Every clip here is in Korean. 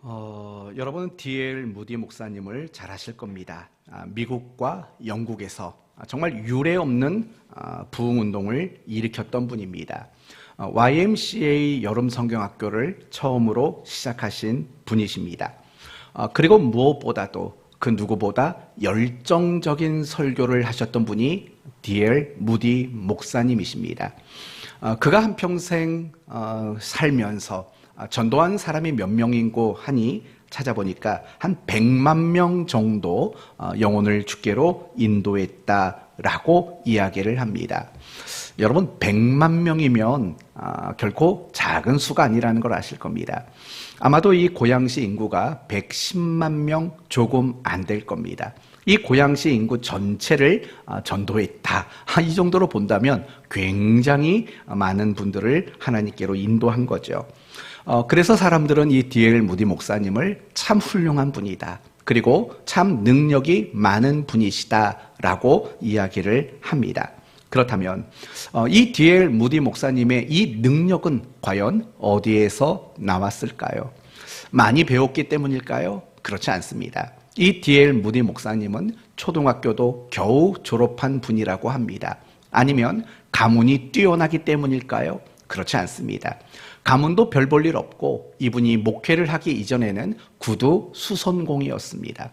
여러분은 D.L. 무디 목사님을 잘 아실 겁니다. 미국과 영국에서 정말 유례 없는 부흥운동을 일으켰던 분입니다. YMCA 여름 성경학교를 처음으로 시작하신 분이십니다. 그리고 무엇보다도 그 누구보다 열정적인 설교를 하셨던 분이 D.L. 무디 목사님이십니다. 그가 한평생 살면서 전도한 사람이 몇 명인고 하니 찾아보니까 한 100만 명 정도 영혼을 주께로 인도했다라고 이야기를 합니다. 여러분 100만 명이면 결코 작은 수가 아니라는 걸 아실 겁니다. 아마도 이 고양시 인구가 110만 명 조금 안 될 겁니다. 이 고양시 인구 전체를 전도했다. 이 정도로 본다면 굉장히 많은 분들을 하나님께로 인도한 거죠. 그래서 사람들은 이 D.L. 무디 목사님을 참 훌륭한 분이다. 그리고 참 능력이 많은 분이시다라고 이야기를 합니다. 그렇다면 이 D.L. 무디 목사님의 이 능력은 과연 어디에서 나왔을까요? 많이 배웠기 때문일까요? 그렇지 않습니다. 이 D.L. 무디 목사님은 초등학교도 겨우 졸업한 분이라고 합니다. 아니면 가문이 뛰어나기 때문일까요? 그렇지 않습니다. 가문도 별 볼 일 없고 이분이 목회를 하기 이전에는 구두 수선공이었습니다.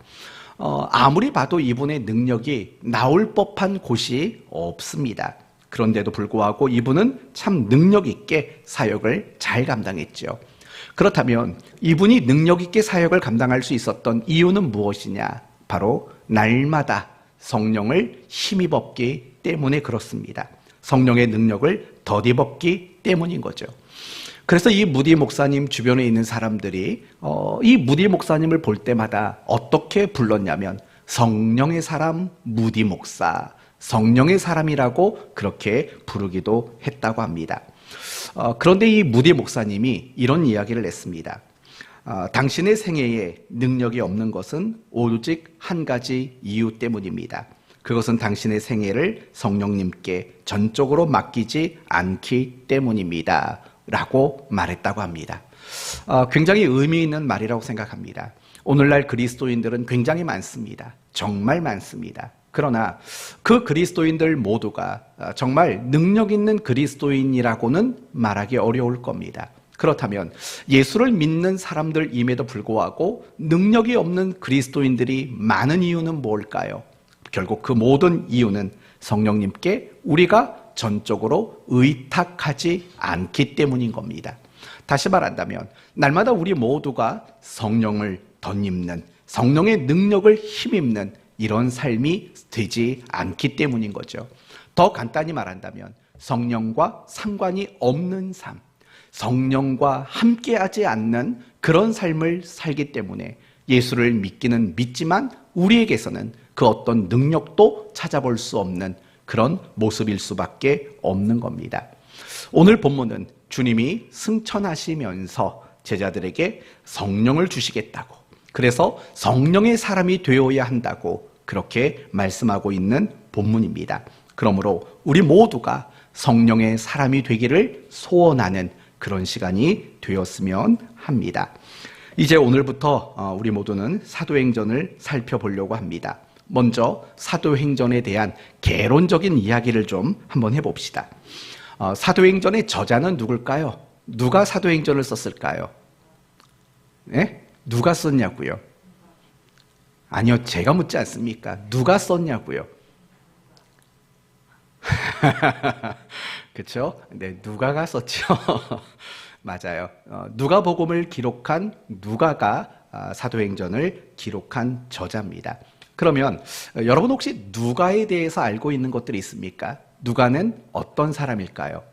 아무리 봐도 이분의 능력이 나올 법한 곳이 없습니다. 그런데도 불구하고 이분은 참 능력 있게 사역을 잘 감당했죠. 그렇다면 이분이 능력 있게 사역을 감당할 수 있었던 이유는 무엇이냐? 바로 날마다 성령을 힘입었기 때문에 그렇습니다. 성령의 능력을 덧입었기 때문인 거죠. 그래서 이 무디 목사님 주변에 있는 사람들이 이 무디 목사님을 볼 때마다 어떻게 불렀냐면 성령의 사람 무디 목사, 성령의 사람이라고 그렇게 부르기도 했다고 합니다. 그런데 이 무디 목사님이 이런 이야기를 했습니다. 당신의 생애에 능력이 없는 것은 오직 한 가지 이유 때문입니다. 그것은 당신의 생애를 성령님께 전적으로 맡기지 않기 때문입니다. 라고 말했다고 합니다. 굉장히 의미 있는 말이라고 생각합니다. 오늘날 그리스도인들은 굉장히 많습니다. 정말 많습니다. 그러나 그 그리스도인들 모두가 정말 능력 있는 그리스도인이라고는 말하기 어려울 겁니다. 그렇다면 예수를 믿는 사람들임에도 불구하고 능력이 없는 그리스도인들이 많은 이유는 뭘까요? 결국 그 모든 이유는 성령님께 우리가 전적으로 의탁하지 않기 때문인 겁니다. 다시 말한다면 날마다 우리 모두가 성령을 덧입는, 성령의 능력을 힘입는 이런 삶이 되지 않기 때문인 거죠. 더 간단히 말한다면 성령과 상관이 없는 삶, 성령과 함께하지 않는 그런 삶을 살기 때문에 예수를 믿기는 믿지만 우리에게서는 그 어떤 능력도 찾아볼 수 없는 그런 모습일 수밖에 없는 겁니다. 오늘 본문은 주님이 승천하시면서 제자들에게 성령을 주시겠다고, 그래서 성령의 사람이 되어야 한다고 그렇게 말씀하고 있는 본문입니다. 그러므로 우리 모두가 성령의 사람이 되기를 소원하는 그런 시간이 되었으면 합니다. 이제 오늘부터 우리 모두는 사도행전을 살펴보려고 합니다. 먼저 사도행전에 대한 개론적인 이야기를 좀 한번 해봅시다. 사도행전의 저자는 누굴까요? 누가 사도행전을 썼을까요? 네? 누가 썼냐고요? 아니요, 제가 묻지 않습니까? 누가 썼냐고요? 그렇죠? 네, 누가가 썼죠. 맞아요. 누가복음을 기록한 누가가 사도행전을 기록한 저자입니다. 그러면 여러분 혹시 누가에 대해서 알고 있는 것들이 있습니까? 누가는 어떤 사람일까요?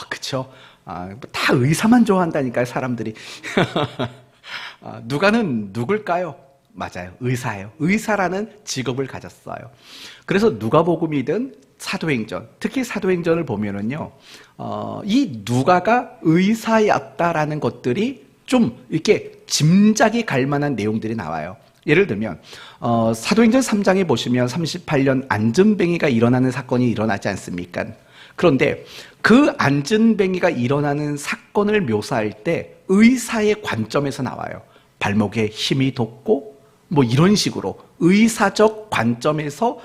그쵸. 다 의사만 좋아한다니까요, 사람들이. 누가는 누굴까요? 맞아요. 의사예요. 의사라는 직업을 가졌어요. 그래서 누가복음이든 사도행전, 특히 사도행전을 보면은요, 이 누가가 의사였다라는 것들이 좀 이렇게 짐작이 갈 만한 내용들이 나와요. 예를 들면 사도행전 3장에 보시면 38년 안전뱅이가 일어나는 사건이 일어나지 않습니까? 그런데 그 안전뱅이가 일어나는 사건을 묘사할 때 의사의 관점에서 나와요. 발목에 힘이 돋고 뭐 이런 식으로 의사적 관점에서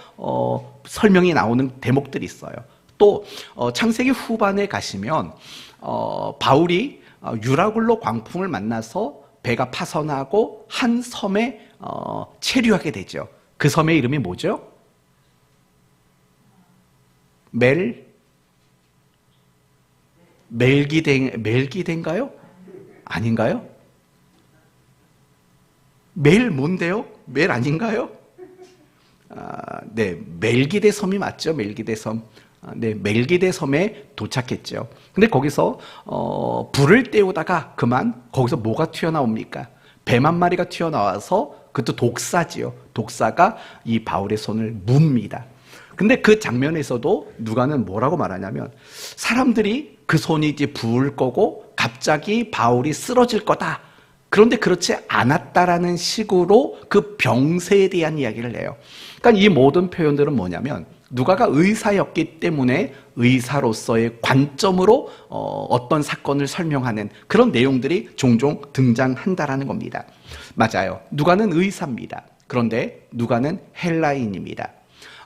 설명이 나오는 대목들이 있어요. 또 창세기 후반에 가시면 바울이 유라굴로 광풍을 만나서 배가 파선하고 한 섬에 체류하게 되죠. 그 섬의 이름이 뭐죠? 멜기데인가요? 아닌가요? 뭔데요? 멜 아닌가요? 네, 멜기데 섬이 맞죠? 멜기데 섬. 네, 멜기데 섬에 도착했죠. 근데 거기서 불을 때우다가 그만 거기서 뭐가 튀어나옵니까? 뱀 한 마리가 튀어나와서 그것도 독사지요. 독사가 이 바울의 손을 뭅니다. 근데 그 장면에서도 누가는 뭐라고 말하냐면 사람들이 그 손이 이제 부을 거고 갑자기 바울이 쓰러질 거다. 그런데 그렇지 않았다라는 식으로 그 병세에 대한 이야기를 해요. 그러니까 이 모든 표현들은 뭐냐면 누가가 의사였기 때문에 의사로서의 관점으로 어떤 사건을 설명하는 그런 내용들이 종종 등장한다라는 겁니다. 맞아요. 누가는 의사입니다. 그런데 누가는 헬라인입니다.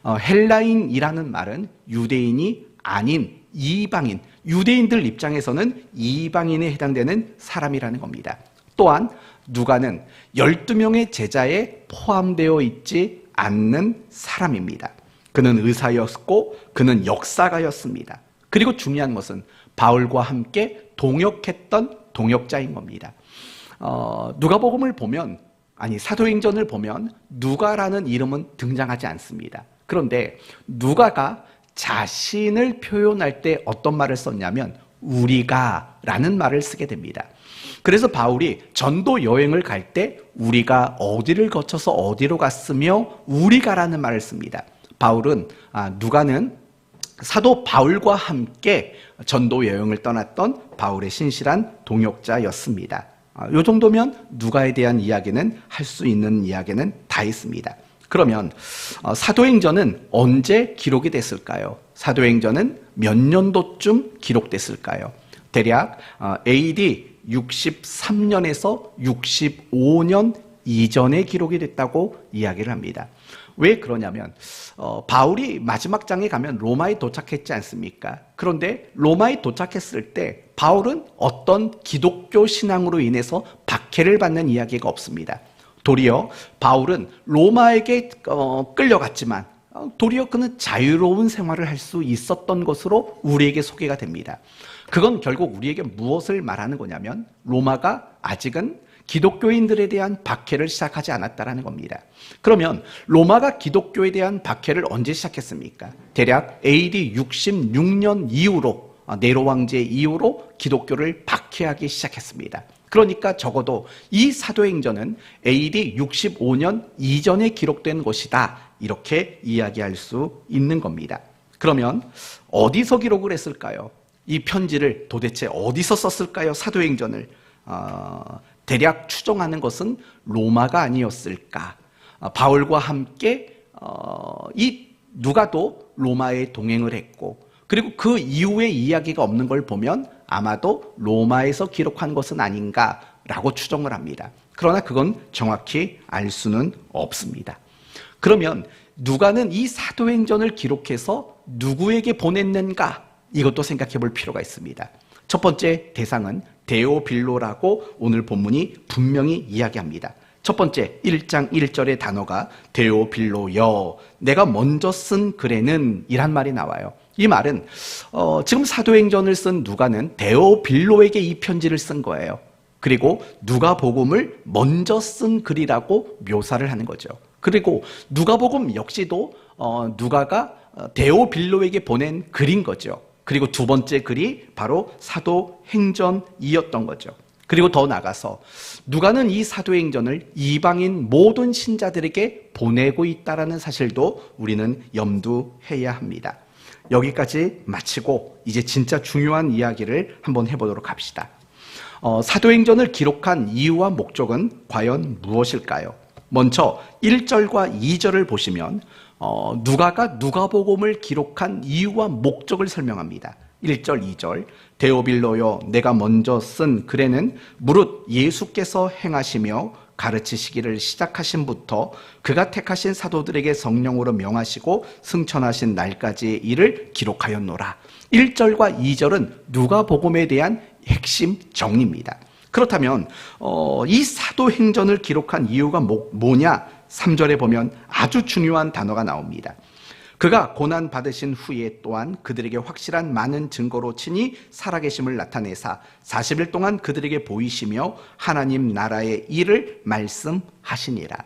헬라인이라는 말은 유대인이 아닌 이방인, 유대인들 입장에서는 이방인에 해당되는 사람이라는 겁니다. 또한 누가는 12명의 제자에 포함되어 있지 않는 사람입니다. 그는 의사였고 그는 역사가였습니다. 그리고 중요한 것은 바울과 함께 동역했던 동역자인 겁니다. 누가복음을 보면, 아니 사도행전을 보면 누가라는 이름은 등장하지 않습니다. 그런데 누가가 자신을 표현할 때 어떤 말을 썼냐면 우리가 라는 말을 쓰게 됩니다. 그래서 바울이 전도 여행을 갈 때 우리가 어디를 거쳐서 어디로 갔으며 우리가라는 말을 씁니다. 누가는 사도 바울과 함께 전도 여행을 떠났던 바울의 신실한 동역자였습니다. 이 정도면 누가에 대한 이야기는 할 수 있는 이야기는 다 있습니다. 그러면 사도행전은 언제 기록이 됐을까요? 사도행전은 몇 년도쯤 기록됐을까요? 대략 AD 63년에서 65년 이전에 기록이 됐다고 이야기를 합니다. 왜 그러냐면 바울이 마지막 장에 가면 로마에 도착했지 않습니까? 그런데 로마에 도착했을 때 바울은 어떤 기독교 신앙으로 인해서 박해를 받는 이야기가 없습니다. 도리어 바울은 로마에게 끌려갔지만 도리어 그는 자유로운 생활을 할 수 있었던 것으로 우리에게 소개가 됩니다. 그건 결국 우리에게 무엇을 말하는 거냐면 로마가 아직은 기독교인들에 대한 박해를 시작하지 않았다는 겁니다. 그러면 로마가 기독교에 대한 박해를 언제 시작했습니까? 대략 AD 66년 이후로, 네로 황제 이후로 기독교를 박해하기 시작했습니다. 그러니까 적어도 이 사도행전은 AD 65년 이전에 기록된 것이다, 이렇게 이야기할 수 있는 겁니다. 그러면 어디서 기록을 했을까요? 이 편지를 도대체 어디서 썼을까요? 사도행전을 대략 추정하는 것은 로마가 아니었을까. 바울과 함께 이 누가도 로마에 동행을 했고, 그리고 그 이후에 이야기가 없는 걸 보면 아마도 로마에서 기록한 것은 아닌가라고 추정을 합니다. 그러나 그건 정확히 알 수는 없습니다. 그러면 누가는 이 사도행전을 기록해서 누구에게 보냈는가? 이것도 생각해 볼 필요가 있습니다. 첫 번째 대상은 데오빌로라고 오늘 본문이 분명히 이야기합니다. 첫 번째 1장 1절의 단어가 데오빌로여, 내가 먼저 쓴 글에는 이란 말이 나와요. 이 말은 지금 사도행전을 쓴 누가는 데오빌로에게 이 편지를 쓴 거예요. 그리고 누가복음을 먼저 쓴 글이라고 묘사를 하는 거죠. 그리고 누가복음 역시도 누가가 데오빌로에게 보낸 글인 거죠. 그리고 두 번째 글이 바로 사도행전이었던 거죠. 그리고 더 나아가서 누가는 이 사도행전을 이방인 모든 신자들에게 보내고 있다는 사실도 우리는 염두해야 합니다. 여기까지 마치고 이제 진짜 중요한 이야기를 한번 해보도록 합시다. 사도행전을 기록한 이유와 목적은 과연 무엇일까요? 먼저 1절과 2절을 보시면 누가가 누가복음을 기록한 이유와 목적을 설명합니다. 1절, 2절. 데오빌로여, 내가 먼저 쓴 글에는 무릇 예수께서 행하시며 가르치시기를 시작하신부터 그가 택하신 사도들에게 성령으로 명하시고 승천하신 날까지의 일을 기록하였노라. 1절과 2절은 누가복음에 대한 핵심 정리입니다. 그렇다면 이 사도행전을 기록한 이유가 뭐냐? 3절에 보면 아주 중요한 단어가 나옵니다. 그가 고난 받으신 후에 또한 그들에게 확실한 많은 증거로 친히 살아계심을 나타내사 40일 동안 그들에게 보이시며 하나님 나라의 일을 말씀하시니라.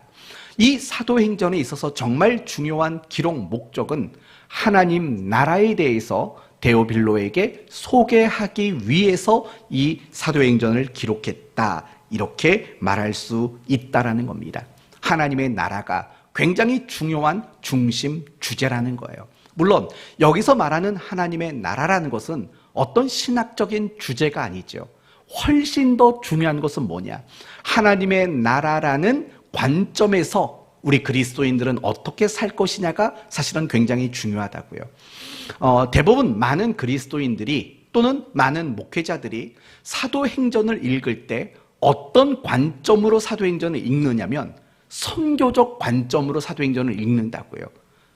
이 사도행전에 있어서 정말 중요한 기록 목적은 하나님 나라에 대해서 데오빌로에게 소개하기 위해서 이 사도행전을 기록했다, 이렇게 말할 수 있다라는 겁니다. 하나님의 나라가 굉장히 중요한 중심 주제라는 거예요. 물론 여기서 말하는 하나님의 나라라는 것은 어떤 신학적인 주제가 아니죠. 훨씬 더 중요한 것은 뭐냐? 하나님의 나라라는 관점에서 우리 그리스도인들은 어떻게 살 것이냐가 사실은 굉장히 중요하다고요. 대부분 많은 그리스도인들이 또는 많은 목회자들이 사도행전을 읽을 때 어떤 관점으로 사도행전을 읽느냐면 선교적 관점으로 사도행전을 읽는다고요.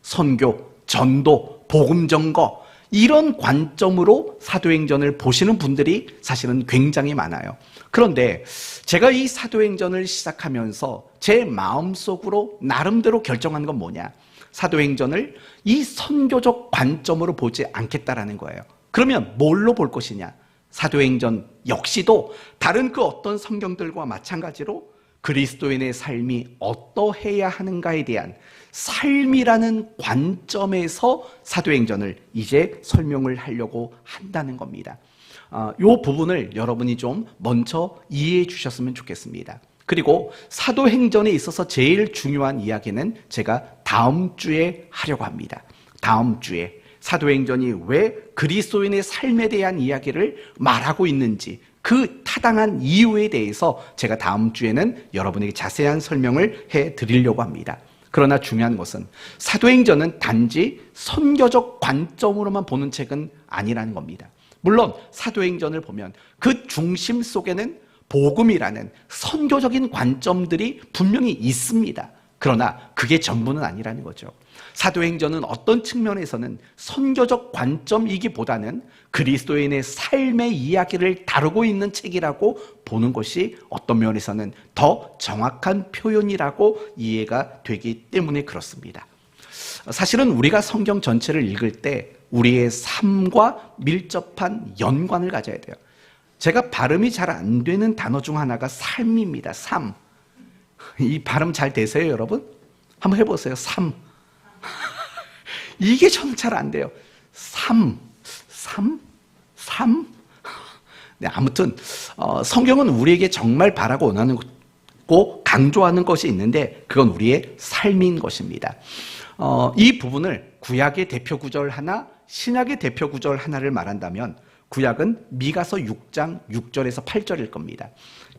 선교, 전도, 복음 전거, 이런 관점으로 사도행전을 보시는 분들이 사실은 굉장히 많아요. 그런데 제가 이 사도행전을 시작하면서 제 마음속으로 나름대로 결정한 건 뭐냐? 사도행전을 이 선교적 관점으로 보지 않겠다라는 거예요. 그러면 뭘로 볼 것이냐? 사도행전 역시도 다른 그 어떤 성경들과 마찬가지로 그리스도인의 삶이 어떠해야 하는가에 대한 삶이라는 관점에서 사도행전을 이제 설명을 하려고 한다는 겁니다. 이 부분을 여러분이 좀 먼저 이해해 주셨으면 좋겠습니다. 그리고 사도행전에 있어서 제일 중요한 이야기는 제가 다음 주에 하려고 합니다. 다음 주에 사도행전이 왜 그리스도인의 삶에 대한 이야기를 말하고 있는지, 그 타당한 이유에 대해서 제가 다음 주에는 여러분에게 자세한 설명을 해드리려고 합니다. 그러나 중요한 것은 사도행전은 단지 선교적 관점으로만 보는 책은 아니라는 겁니다. 물론 사도행전을 보면 그 중심 속에는 복음이라는 선교적인 관점들이 분명히 있습니다. 그러나 그게 전부는 아니라는 거죠. 사도행전은 어떤 측면에서는 선교적 관점이기보다는 그리스도인의 삶의 이야기를 다루고 있는 책이라고 보는 것이 어떤 면에서는 더 정확한 표현이라고 이해가 되기 때문에 그렇습니다. 사실은 우리가 성경 전체를 읽을 때 우리의 삶과 밀접한 연관을 가져야 돼요. 제가 발음이 잘 안 되는 단어 중 하나가 삶입니다. 삶. 이 발음 잘 되세요, 여러분? 한번 해보세요. 삶. 이게 저는 잘 안 돼요. 삶. 네, 아무튼 성경은 우리에게 정말 바라고 원하는 고 강조하는 것이 있는데 그건 우리의 삶인 것입니다. 이 부분을 구약의 대표 구절 하나, 신약의 대표 구절 하나를 말한다면 구약은 미가서 6장 6절에서 8절일 겁니다.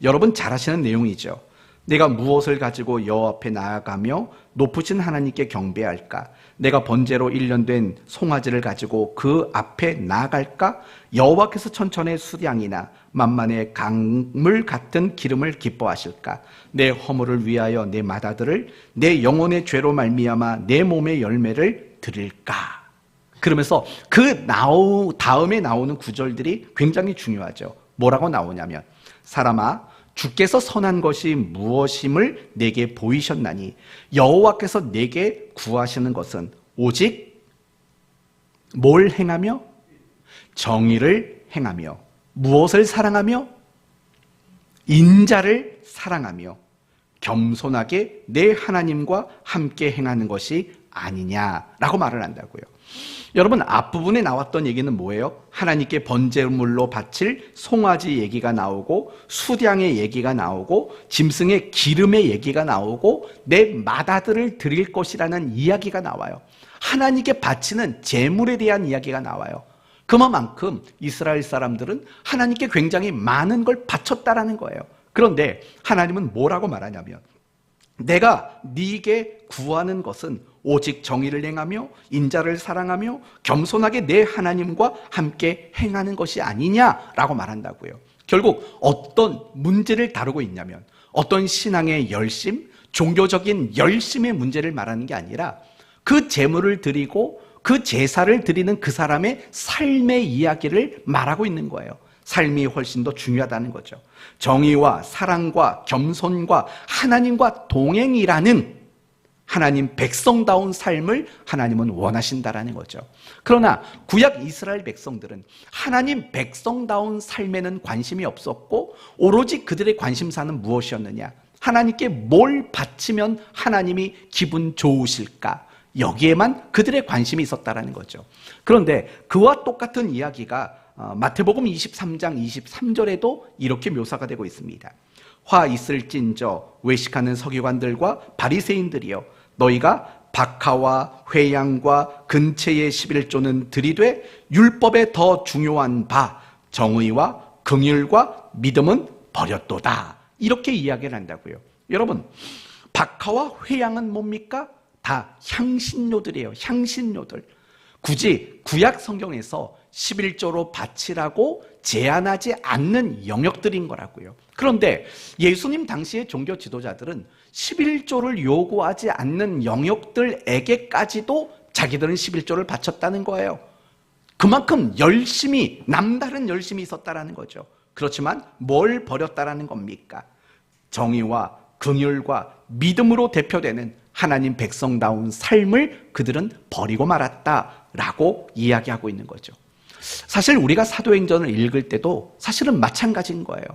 여러분 잘 아시는 내용이죠. 내가 무엇을 가지고 여호와 앞에 나아가며 높으신 하나님께 경배할까? 내가 번제로 1년 된 송아지를 가지고 그 앞에 나아갈까? 여호와께서 천천의 수량이나 만만의 강물 같은 기름을 기뻐하실까? 내 허물을 위하여 내 맏아들을 내 영혼의 죄로 말미암아 내 몸의 열매를 드릴까? 그러면서 그 다음에 나오는 구절들이 굉장히 중요하죠. 뭐라고 나오냐면 사람아 주께서 선한 것이 무엇임을 내게 보이셨나니 여호와께서 내게 구하시는 것은 오직 뭘 행하며? 정의를 행하며 무엇을 사랑하며? 인자를 사랑하며 겸손하게 내 하나님과 함께 행하는 것이 아니냐라고 말을 한다고요. 여러분 앞부분에 나왔던 얘기는 뭐예요? 하나님께 번제물로 바칠 송아지 얘기가 나오고 수량의 얘기가 나오고 짐승의 기름의 얘기가 나오고 내 맏아들을 드릴 것이라는 이야기가 나와요. 하나님께 바치는 제물에 대한 이야기가 나와요. 그만큼 이스라엘 사람들은 하나님께 굉장히 많은 걸 바쳤다라는 거예요. 그런데 하나님은 뭐라고 말하냐면 내가 네게 구하는 것은 오직 정의를 행하며 인자를 사랑하며 겸손하게 내 하나님과 함께 행하는 것이 아니냐라고 말한다고요. 결국 어떤 문제를 다루고 있냐면 어떤 신앙의 열심, 종교적인 열심의 문제를 말하는 게 아니라 그 제물을 드리고 그 제사를 드리는 그 사람의 삶의 이야기를 말하고 있는 거예요. 삶이 훨씬 더 중요하다는 거죠. 정의와 사랑과 겸손과 하나님과 동행이라는 하나님 백성다운 삶을 하나님은 원하신다라는 거죠. 그러나 구약 이스라엘 백성들은 하나님 백성다운 삶에는 관심이 없었고 오로지 그들의 관심사는 무엇이었느냐? 하나님께 뭘 바치면 하나님이 기분 좋으실까? 여기에만 그들의 관심이 있었다라는 거죠. 그런데 그와 똑같은 이야기가 마태복음 23장 23절에도 이렇게 묘사가 되고 있습니다. 화 있을진저 외식하는 서기관들과 바리새인들이여, 너희가 박하와 회양과 근체의 11조는 들이되 율법에 더 중요한 바 정의와 긍휼과 믿음은 버렸도다. 이렇게 이야기를 한다고요. 여러분, 박하와 회양은 뭡니까? 다 향신료들이에요. 향신료들. 굳이 구약 성경에서 11조로 바치라고 제한하지 않는 영역들인 거라고요. 그런데 예수님 당시의 종교 지도자들은 11조를 요구하지 않는 영역들에게까지도 자기들은 11조를 바쳤다는 거예요. 그만큼 열심히, 남다른 열심이 있었다라는 거죠. 그렇지만 뭘 버렸다라는 겁니까? 정의와 긍휼과 믿음으로 대표되는 하나님 백성다운 삶을 그들은 버리고 말았다라고 이야기하고 있는 거죠. 사실 우리가 사도행전을 읽을 때도 사실은 마찬가지인 거예요.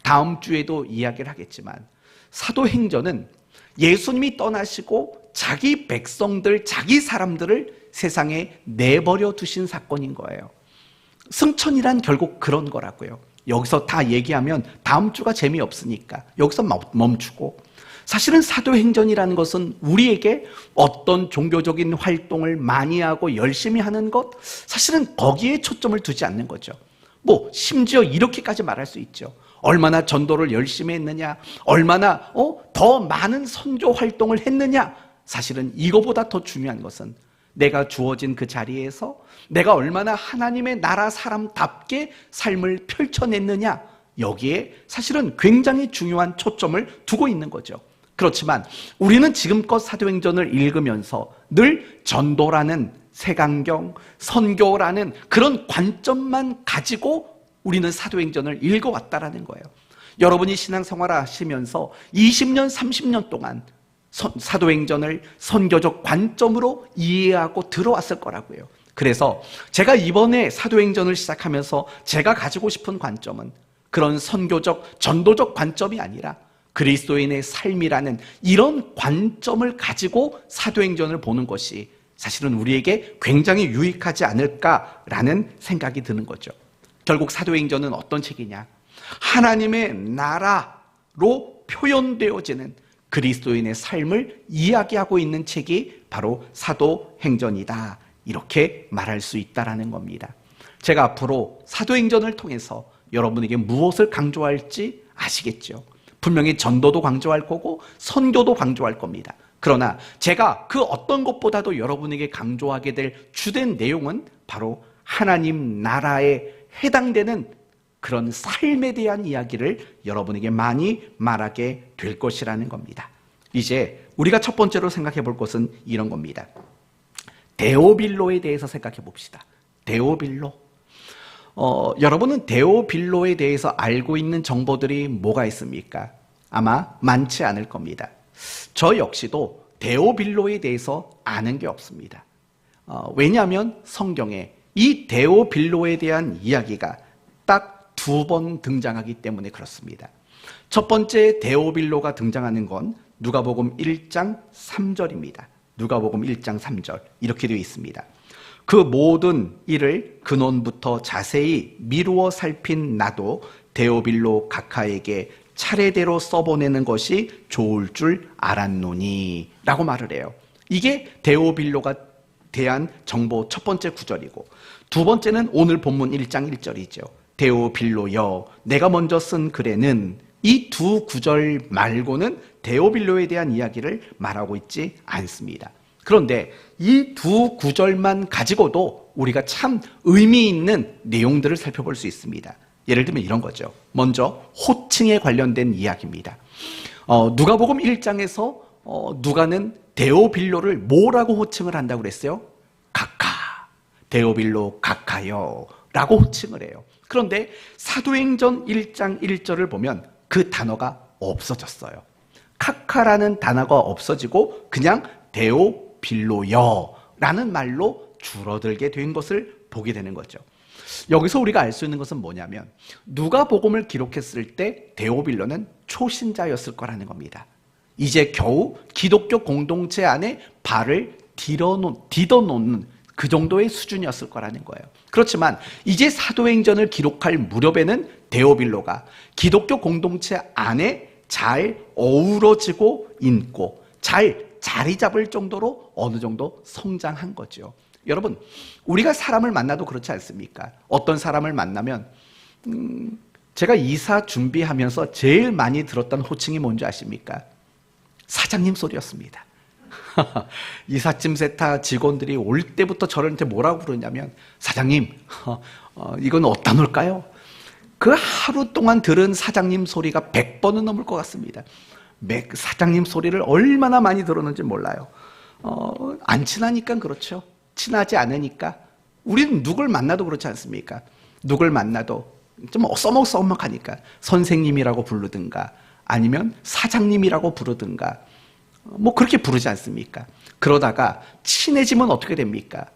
다음 주에도 이야기를 하겠지만 사도행전은 예수님이 떠나시고 자기 백성들, 자기 사람들을 세상에 내버려 두신 사건인 거예요. 승천이란 결국 그런 거라고요. 여기서 다 얘기하면 다음 주가 재미없으니까 여기서 멈추고, 사실은 사도행전이라는 것은 우리에게 어떤 종교적인 활동을 많이 하고 열심히 하는 것, 사실은 거기에 초점을 두지 않는 거죠. 심지어 이렇게까지 말할 수 있죠. 얼마나 전도를 열심히 했느냐, 얼마나 더 많은 선교 활동을 했느냐. 사실은 이거보다 더 중요한 것은 내가 주어진 그 자리에서 내가 얼마나 하나님의 나라 사람답게 삶을 펼쳐냈느냐, 여기에 사실은 굉장히 중요한 초점을 두고 있는 거죠. 그렇지만 우리는 지금껏 사도행전을 읽으면서 늘 전도라는 색안경, 선교라는 그런 관점만 가지고 우리는 사도행전을 읽어왔다라는 거예요. 여러분이 신앙생활 하시면서 20년, 30년 동안 사도행전을 선교적 관점으로 이해하고 들어왔을 거라고요. 그래서 제가 이번에 사도행전을 시작하면서 제가 가지고 싶은 관점은 그런 선교적, 전도적 관점이 아니라 그리스도인의 삶이라는 이런 관점을 가지고 사도행전을 보는 것이 사실은 우리에게 굉장히 유익하지 않을까라는 생각이 드는 거죠. 결국 사도행전은 어떤 책이냐? 하나님의 나라로 표현되어지는 그리스도인의 삶을 이야기하고 있는 책이 바로 사도행전이다, 이렇게 말할 수 있다라는 겁니다. 제가 앞으로 사도행전을 통해서 여러분에게 무엇을 강조할지 아시겠죠? 분명히 전도도 강조할 거고 선교도 강조할 겁니다. 그러나 제가 그 어떤 것보다도 여러분에게 강조하게 될 주된 내용은 바로 하나님 나라에 해당되는 그런 삶에 대한 이야기를 여러분에게 많이 말하게 될 것이라는 겁니다. 이제 우리가 첫 번째로 생각해 볼 것은 이런 겁니다. 데오빌로에 대해서 생각해 봅시다. 데오빌로. 여러분은 데오빌로에 대해서 알고 있는 정보들이 뭐가 있습니까? 아마 많지 않을 겁니다. 저 역시도 데오빌로에 대해서 아는 게 없습니다. 왜냐하면 성경에 이 데오빌로에 대한 이야기가 딱 2번 등장하기 때문에 그렇습니다. 첫 번째 데오빌로가 등장하는 건 누가복음 1장 3절입니다. 누가복음 1장 3절 이렇게 되어 있습니다. 그 모든 일을 근원부터 자세히 미루어 살핀 나도 데오빌로 각하에게 차례대로 써보내는 것이 좋을 줄 알았노니 라고 말을 해요. 이게 데오빌로가 대한 정보 첫 번째 구절이고, 두 번째는 오늘 본문 1장 1절이죠. 데오빌로여 내가 먼저 쓴 글에는, 이 두 구절 말고는 데오빌로에 대한 이야기를 말하고 있지 않습니다. 그런데 이 두 구절만 가지고도 우리가 참 의미 있는 내용들을 살펴볼 수 있습니다. 예를 들면 이런 거죠. 먼저 호칭에 관련된 이야기입니다. 누가복음 1장에서 누가는 데오빌로를 뭐라고 호칭을 한다고 그랬어요? 각하, 데오빌로 각하요 라고 호칭을 해요. 그런데 사도행전 1장 1절을 보면 그 단어가 없어졌어요. 카카라는 단어가 없어지고 그냥 데오빌로요 라는 말로 줄어들게 된 것을 보게 되는 거죠. 여기서 우리가 알 수 있는 것은 뭐냐면 누가복음을 기록했을 때 데오빌로는 초신자였을 거라는 겁니다. 이제 겨우 기독교 공동체 안에 발을 디뎌놓는 그 정도의 수준이었을 거라는 거예요. 그렇지만 이제 사도행전을 기록할 무렵에는 데오빌로가 기독교 공동체 안에 잘 어우러지고 있고 잘 자리 잡을 정도로 어느 정도 성장한 거죠. 여러분, 우리가 사람을 만나도 그렇지 않습니까? 어떤 사람을 만나면 제가 이사 준비하면서 제일 많이 들었던 호칭이 뭔지 아십니까? 사장님 소리였습니다. 이삿짐 세타 직원들이 올 때부터 저한테 뭐라고 부르냐면 사장님, 이건 어디다 놓을까요? 그 하루 동안 들은 사장님 소리가 100번은 넘을 것 같습니다. 사장님 소리를 얼마나 많이 들었는지 몰라요. 안 친하니까 그렇죠. 친하지 않으니까. 우리는 누굴 만나도 그렇지 않습니까? 누굴 만나도 좀 써먹써먹하니까 선생님이라고 부르든가 아니면 사장님이라고 부르든가 뭐 그렇게 부르지 않습니까? 그러다가 친해지면 어떻게 됩니까?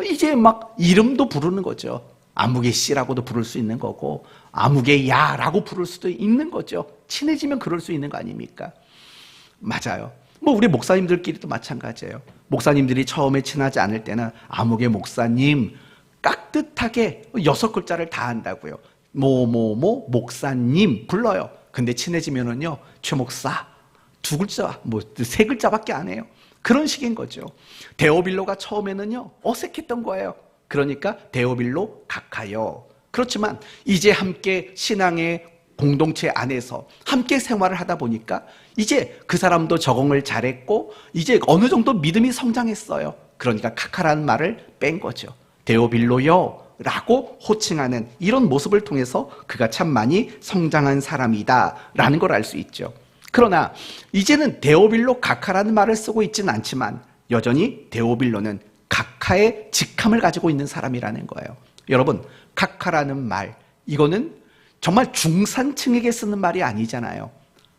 이제 막 이름도 부르는 거죠. 아무개 씨라고도 부를 수 있는 거고 아무개 야라고 부를 수도 있는 거죠. 친해지면 그럴 수 있는 거 아닙니까? 맞아요. 뭐 우리 목사님들끼리도 마찬가지예요. 목사님들이 처음에 친하지 않을 때는 아무개 목사님 깍듯하게 6글자를 다 한다고요. 뭐뭐뭐 목사님 불러요. 근데 친해지면은요 최 목사 2글자 뭐 3글자밖에 안 해요. 그런 식인 거죠. 데오빌로가 처음에는요 어색했던 거예요. 그러니까 데오빌로 각하요. 그렇지만 이제 함께 신앙의 공동체 안에서 함께 생활을 하다 보니까 이제 그 사람도 적응을 잘했고 이제 어느 정도 믿음이 성장했어요. 그러니까 카카라는 말을 뺀 거죠. 데오빌로요 라고 호칭하는 이런 모습을 통해서 그가 참 많이 성장한 사람이다 라는 걸 알 수 있죠. 그러나 이제는 데오빌로 각하라는 말을 쓰고 있지는 않지만 여전히 데오빌로는 각하의 직함을 가지고 있는 사람이라는 거예요. 여러분, 각하라는 말, 이거는 정말 중산층에게 쓰는 말이 아니잖아요.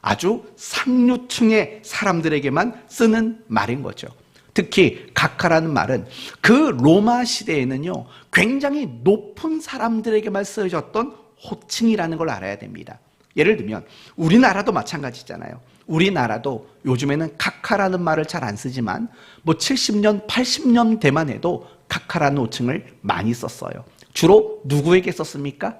아주 상류층의 사람들에게만 쓰는 말인 거죠. 특히 각하라는 말은 그 로마 시대에는요 굉장히 높은 사람들에게만 쓰여졌던 호칭이라는 걸 알아야 됩니다. 예를 들면 우리나라도 마찬가지잖아요. 우리나라도 요즘에는 각하라는 말을 잘 안 쓰지만 뭐 70년, 80년대만 해도 각하라는 호칭을 많이 썼어요. 주로 누구에게 썼습니까?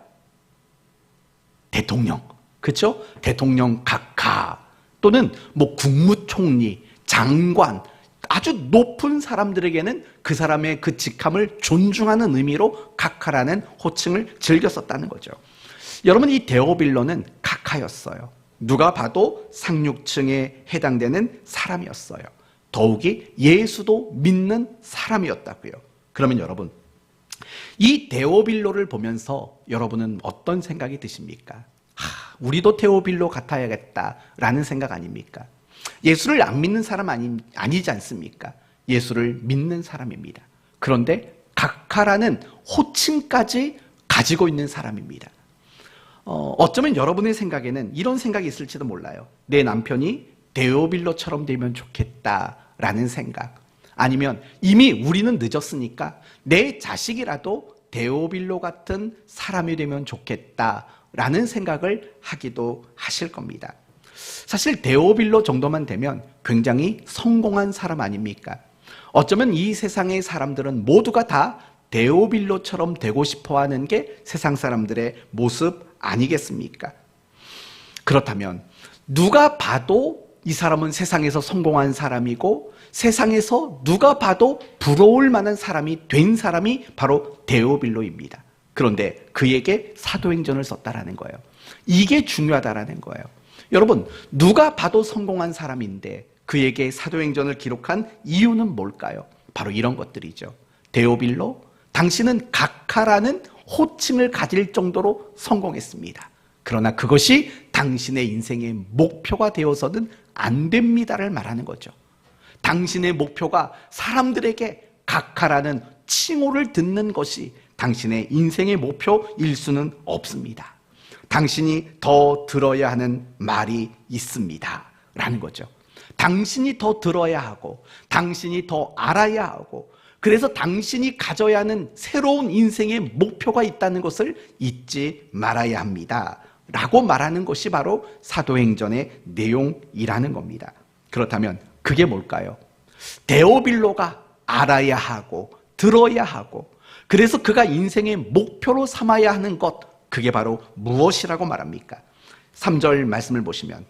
대통령, 그렇죠? 대통령 각하 또는 뭐 국무총리, 장관, 아주 높은 사람들에게는 그 사람의 그 직함을 존중하는 의미로 각하라는 호칭을 즐겨 썼다는 거죠. 여러분, 이 데오빌로는 각하였어요. 누가 봐도 상류층에 해당되는 사람이었어요. 더욱이 예수도 믿는 사람이었다고요. 그러면 여러분, 이 데오빌로를 보면서 여러분은 어떤 생각이 드십니까? 우리도 데오빌로 같아야겠다라는 생각 아닙니까? 예수를 안 믿는 사람 아니지 않습니까? 예수를 믿는 사람입니다. 그런데 각하라는 호칭까지 가지고 있는 사람입니다. 어쩌면 여러분의 생각에는 이런 생각이 있을지도 몰라요. 내 남편이 데오빌로처럼 되면 좋겠다라는 생각. 아니면 이미 우리는 늦었으니까 내 자식이라도 데오빌로 같은 사람이 되면 좋겠다라는 생각을 하기도 하실 겁니다. 사실 데오빌로 정도만 되면 굉장히 성공한 사람 아닙니까? 어쩌면 이 세상의 사람들은 모두가 다 데오빌로처럼 되고 싶어하는 게 세상 사람들의 모습 아니겠습니까? 그렇다면 누가 봐도 이 사람은 세상에서 성공한 사람이고 세상에서 누가 봐도 부러울 만한 사람이 된 사람이 바로 데오빌로입니다. 그런데 그에게 사도행전을 썼다라는 거예요. 이게 중요하다라는 거예요. 여러분, 누가 봐도 성공한 사람인데 그에게 사도행전을 기록한 이유는 뭘까요? 바로 이런 것들이죠. 데오빌로, 당신은 각하라는 호칭을 가질 정도로 성공했습니다. 그러나 그것이 당신의 인생의 목표가 되어서는 안 됩니다를 말하는 거죠. 당신의 목표가 사람들에게 각하라는 칭호를 듣는 것이 당신의 인생의 목표일 수는 없습니다. 당신이 더 들어야 하는 말이 있습니다 라는 거죠. 당신이 더 들어야 하고, 당신이 더 알아야 하고, 그래서 당신이 가져야 하는 새로운 인생의 목표가 있다는 것을 잊지 말아야 합니다 라고 말하는 것이 바로 사도행전의 내용이라는 겁니다. 그렇다면 그게 뭘까요? 데오빌로가 알아야 하고 들어야 하고, 그래서 그가 인생의 목표로 삼아야 하는 것, 그게 바로 무엇이라고 말합니까? 3절 말씀을 보시면,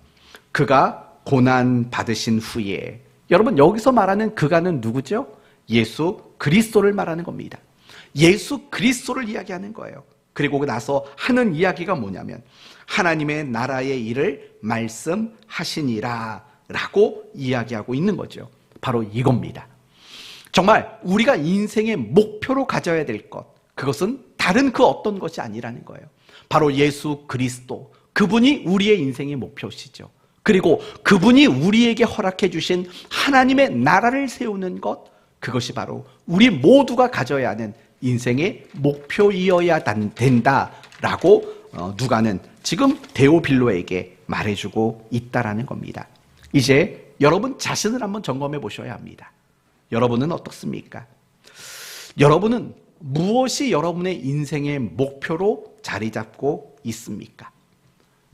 그가 고난 받으신 후에, 여러분 여기서 말하는 그가는 누구죠? 예수 그리스도를 말하는 겁니다. 예수 그리스도를 이야기하는 거예요. 그리고 나서 하는 이야기가 뭐냐면, 하나님의 나라의 일을 말씀하시니라 라고 이야기하고 있는 거죠. 바로 이겁니다. 정말 우리가 인생의 목표로 가져야 될 것, 그것은 다른 그 어떤 것이 아니라는 거예요. 바로 예수 그리스도, 그분이 우리의 인생의 목표시죠. 그리고 그분이 우리에게 허락해 주신 하나님의 나라를 세우는 것, 그것이 바로 우리 모두가 가져야 하는 인생의 목표이어야 된다라고 누가는 지금 데오빌로에게 말해주고 있다라는 겁니다. 이제 여러분 자신을 한번 점검해 보셔야 합니다. 여러분은 어떻습니까? 여러분은 무엇이 여러분의 인생의 목표로 자리 잡고 있습니까?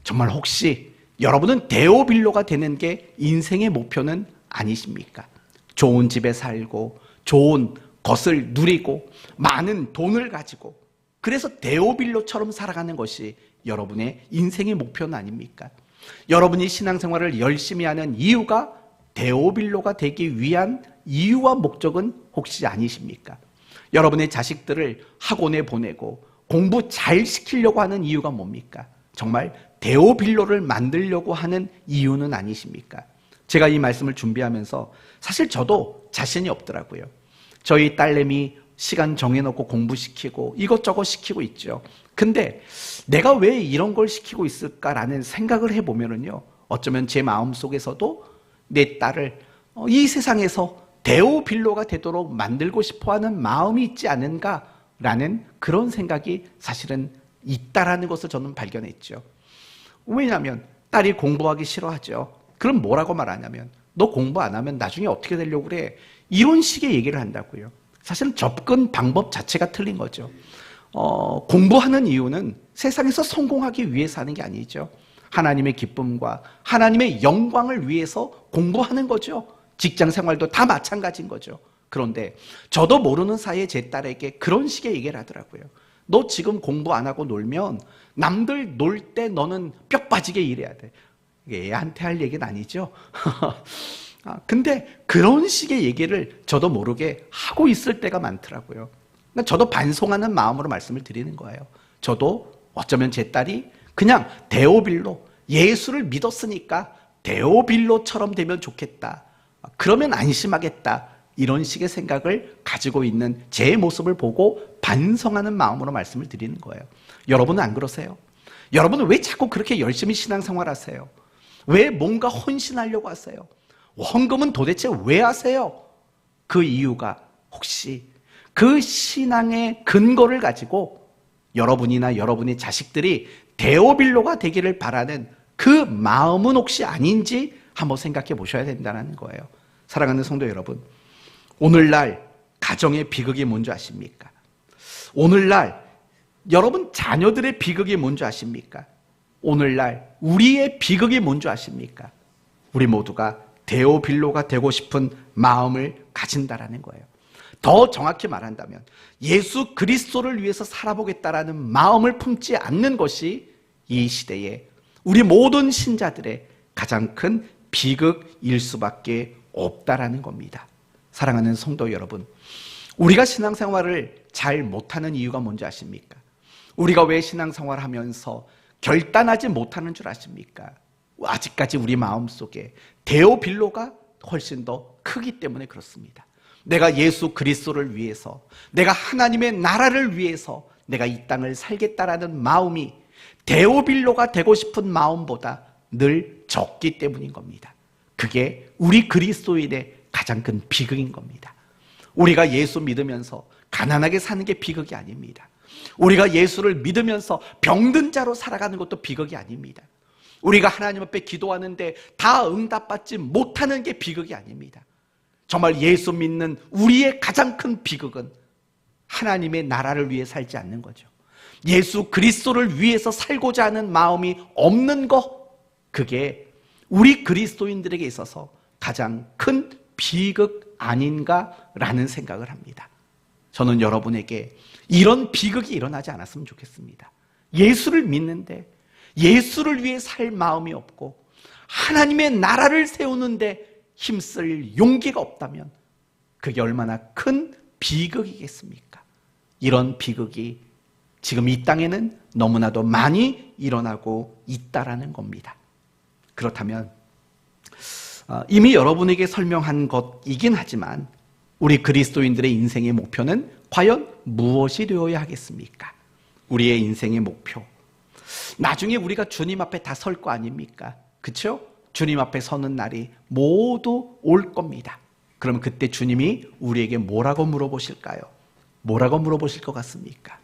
정말 혹시 여러분은 데오빌로가 되는 게 인생의 목표는 아니십니까? 좋은 집에 살고 좋은 것을 누리고 많은 돈을 가지고, 그래서 데오빌로처럼 살아가는 것이 여러분의 인생의 목표는 아닙니까? 여러분이 신앙생활을 열심히 하는 이유가 데오빌로가 되기 위한 이유와 목적은 혹시 아니십니까? 여러분의 자식들을 학원에 보내고 공부 잘 시키려고 하는 이유가 뭡니까? 정말 데오빌로를 만들려고 하는 이유는 아니십니까? 제가 이 말씀을 준비하면서 사실 저도 자신이 없더라고요. 저희 딸내미 시간 정해놓고 공부시키고 이것저것 시키고 있죠. 근데 내가 왜 이런 걸 시키고 있을까라는 생각을 해보면은요, 어쩌면 제 마음속에서도 내 딸을 이 세상에서 데오빌로가 되도록 만들고 싶어하는 마음이 있지 않은가라는 그런 생각이 사실은 있다라는 것을 저는 발견했죠. 왜냐하면 딸이 공부하기 싫어하죠. 그럼 뭐라고 말하냐면, 너 공부 안 하면 나중에 어떻게 되려고 그래? 이런 식의 얘기를 한다고요. 사실은 접근 방법 자체가 틀린 거죠. 공부하는 이유는 세상에서 성공하기 위해서 하는 게 아니죠. 하나님의 기쁨과 하나님의 영광을 위해서 공부하는 거죠. 직장 생활도 다 마찬가지인 거죠. 그런데 저도 모르는 사이에 제 딸에게 그런 식의 얘기를 하더라고요. 너 지금 공부 안 하고 놀면 남들 놀 때 너는 뼈 빠지게 일해야 돼. 이게 애한테 할 얘기는 아니죠. 근데 그런 식의 얘기를 저도 모르게 하고 있을 때가 많더라고요. 그러니까 저도 반성하는 마음으로 말씀을 드리는 거예요. 저도 어쩌면 제 딸이 그냥 데오빌로, 예수를 믿었으니까 데오빌로처럼 되면 좋겠다, 그러면 안심하겠다, 이런 식의 생각을 가지고 있는 제 모습을 보고 반성하는 마음으로 말씀을 드리는 거예요. 여러분은 안 그러세요? 여러분은 왜 자꾸 그렇게 열심히 신앙생활 하세요? 왜 뭔가 헌신하려고 하세요? 헌금은 도대체 왜 하세요? 그 이유가 혹시 그 신앙의 근거를 가지고 여러분이나 여러분의 자식들이 데오빌로가 되기를 바라는 그 마음은 혹시 아닌지 한번 생각해 보셔야 된다는 거예요. 사랑하는 성도 여러분, 오늘날 가정의 비극이 뭔지 아십니까? 오늘날 여러분 자녀들의 비극이 뭔지 아십니까? 오늘날 우리의 비극이 뭔지 아십니까? 우리 모두가 데오빌로가 되고 싶은 마음을 가진다라는 거예요. 더 정확히 말한다면 예수 그리스도를 위해서 살아보겠다라는 마음을 품지 않는 것이 이 시대에 우리 모든 신자들의 가장 큰 비극일 수밖에 없다라는 겁니다. 사랑하는 성도 여러분, 우리가 신앙생활을 잘 못하는 이유가 뭔지 아십니까? 우리가 왜 신앙생활을 하면서 결단하지 못하는 줄 아십니까? 아직까지 우리 마음속에 데오빌로가 훨씬 더 크기 때문에 그렇습니다. 내가 예수 그리스도를 위해서, 내가 하나님의 나라를 위해서 내가 이 땅을 살겠다라는 마음이 데오빌로가 되고 싶은 마음보다 늘 적기 때문인 겁니다. 그게 우리 그리스도인의 가장 큰 비극인 겁니다. 우리가 예수 믿으면서 가난하게 사는 게 비극이 아닙니다. 우리가 예수를 믿으면서 병든 자로 살아가는 것도 비극이 아닙니다. 우리가 하나님 앞에 기도하는데 다 응답받지 못하는 게 비극이 아닙니다. 정말 예수 믿는 우리의 가장 큰 비극은 하나님의 나라를 위해 살지 않는 거죠. 예수 그리스도를 위해서 살고자 하는 마음이 없는 것, 그게 우리 그리스도인들에게 있어서 가장 큰 비극 아닌가라는 생각을 합니다. 저는 여러분에게 이런 비극이 일어나지 않았으면 좋겠습니다. 예수를 믿는데 예수를 위해 살 마음이 없고 하나님의 나라를 세우는데 힘쓸 용기가 없다면 그게 얼마나 큰 비극이겠습니까? 이런 비극이 지금 이 땅에는 너무나도 많이 일어나고 있다라는 겁니다. 그렇다면 이미 여러분에게 설명한 것이긴 하지만 우리 그리스도인들의 인생의 목표는 과연 무엇이 되어야 하겠습니까? 우리의 인생의 목표, 나중에 우리가 주님 앞에 다 설 거 아닙니까? 그렇죠? 주님 앞에 서는 날이 모두 올 겁니다. 그럼 그때 주님이 우리에게 뭐라고 물어보실까요? 뭐라고 물어보실 것 같습니까?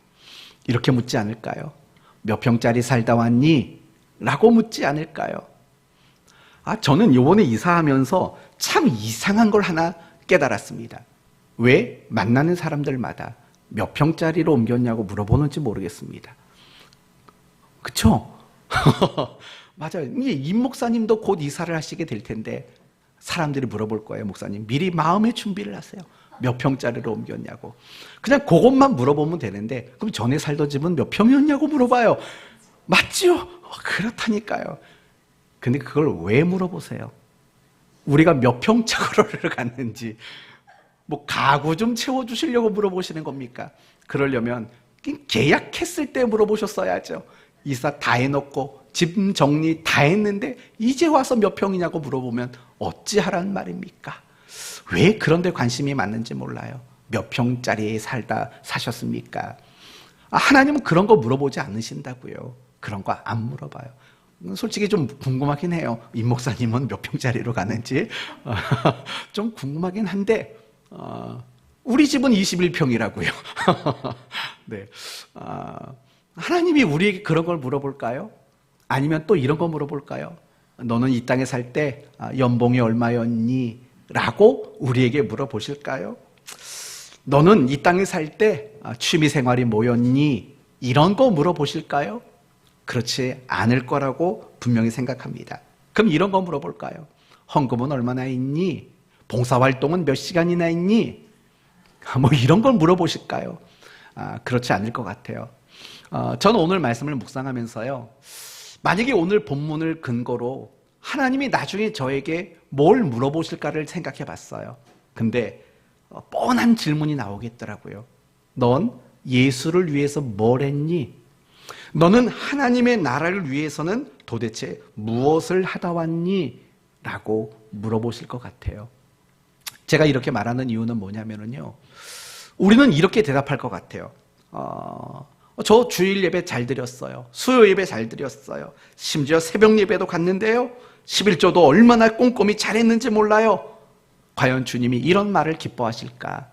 이렇게 묻지 않을까요? 몇 평짜리 살다 왔니? 라고 묻지 않을까요? 저는 이번에 이사하면서 참 이상한 걸 하나 깨달았습니다. 왜 만나는 사람들마다 몇 평짜리로 옮겼냐고 물어보는지 모르겠습니다. 그쵸? 맞아요. 이제 임 목사님도 곧 이사를 하시게 될 텐데 사람들이 물어볼 거예요. 목사님, 미리 마음의 준비를 하세요. 몇 평짜리로 옮겼냐고. 그냥 그것만 물어보면 되는데 그럼 전에 살던 집은 몇 평이었냐고 물어봐요. 맞죠? 그렇다니까요. 근데 그걸 왜 물어보세요? 우리가 몇 평짜리를 갔는지, 뭐 가구 좀 채워주시려고 물어보시는 겁니까? 그러려면 계약했을 때 물어보셨어야죠. 이사 다 해놓고 집 정리 다 했는데 이제 와서 몇 평이냐고 물어보면 어찌하란 말입니까? 왜 그런 데 관심이 많은지 몰라요. 몇 평짜리에 사셨습니까? 하나님은 그런 거 물어보지 않으신다고요. 그런 거 안 물어봐요. 솔직히 좀 궁금하긴 해요. 임 목사님은 몇 평짜리로 가는지 좀 궁금하긴 한데 우리 집은 21평이라고요. 네. 하나님이 우리에게 그런 걸 물어볼까요? 아니면 또 이런 거 물어볼까요? 너는 이 땅에 살 때 연봉이 얼마였니? 라고 우리에게 물어보실까요? 너는 이 땅에 살 때 취미 생활이 뭐였니? 이런 거 물어보실까요? 그렇지 않을 거라고 분명히 생각합니다. 그럼 이런 거 물어볼까요? 헌금은 얼마나 있니? 봉사활동은 몇 시간이나 있니? 뭐 이런 걸 물어보실까요? 그렇지 않을 것 같아요. 저는 오늘 말씀을 묵상하면서요, 만약에 오늘 본문을 근거로 하나님이 나중에 저에게 뭘 물어보실까를 생각해 봤어요. 근데 뻔한 질문이 나오겠더라고요. 넌 예수를 위해서 뭘 했니? 너는 하나님의 나라를 위해서는 도대체 무엇을 하다 왔니? 라고 물어보실 것 같아요. 제가 이렇게 말하는 이유는 뭐냐면요, 우리는 이렇게 대답할 것 같아요. 저 주일 예배 잘 드렸어요. 수요 예배 잘 드렸어요. 심지어 새벽 예배도 갔는데요, 11조도 얼마나 꼼꼼히 잘했는지 몰라요. 과연 주님이 이런 말을 기뻐하실까?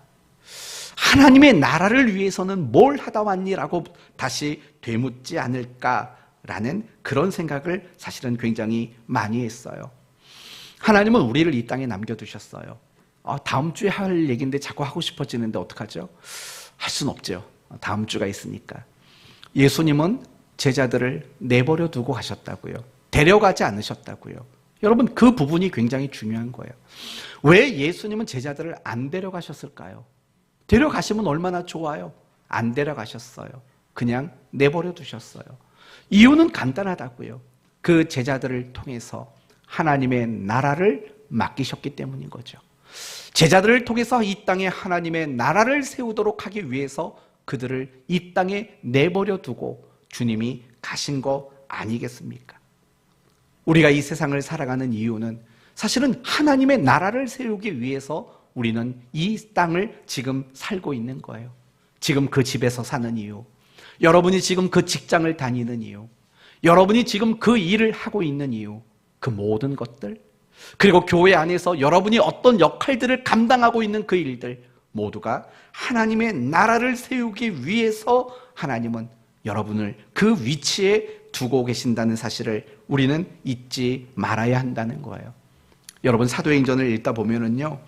하나님의 나라를 위해서는 뭘 하다 왔니라고 다시 되묻지 않을까라는 그런 생각을 사실은 굉장히 많이 했어요. 하나님은 우리를 이 땅에 남겨두셨어요. 다음 주에 할 얘기인데 자꾸 하고 싶어지는데 어떡하죠? 할 수는 없죠. 다음 주가 있으니까. 예수님은 제자들을 내버려 두고 가셨다고요. 데려가지 않으셨다고요. 여러분, 그 부분이 굉장히 중요한 거예요. 왜 예수님은 제자들을 안 데려가셨을까요? 데려가시면 얼마나 좋아요. 안 데려가셨어요. 그냥 내버려 두셨어요. 이유는 간단하다고요. 그 제자들을 통해서 하나님의 나라를 맡기셨기 때문인 거죠. 제자들을 통해서 이 땅에 하나님의 나라를 세우도록 하기 위해서 그들을 이 땅에 내버려 두고 주님이 가신 거 아니겠습니까? 우리가 이 세상을 살아가는 이유는 사실은 하나님의 나라를 세우기 위해서 우리는 이 땅을 지금 살고 있는 거예요. 지금 그 집에서 사는 이유, 여러분이 지금 그 직장을 다니는 이유, 여러분이 지금 그 일을 하고 있는 이유, 그 모든 것들, 그리고 교회 안에서 여러분이 어떤 역할들을 감당하고 있는 그 일들 모두가 하나님의 나라를 세우기 위해서 하나님은 여러분을 그 위치에 두고 계신다는 사실을 우리는 잊지 말아야 한다는 거예요. 여러분, 사도행전을 읽다 보면은요,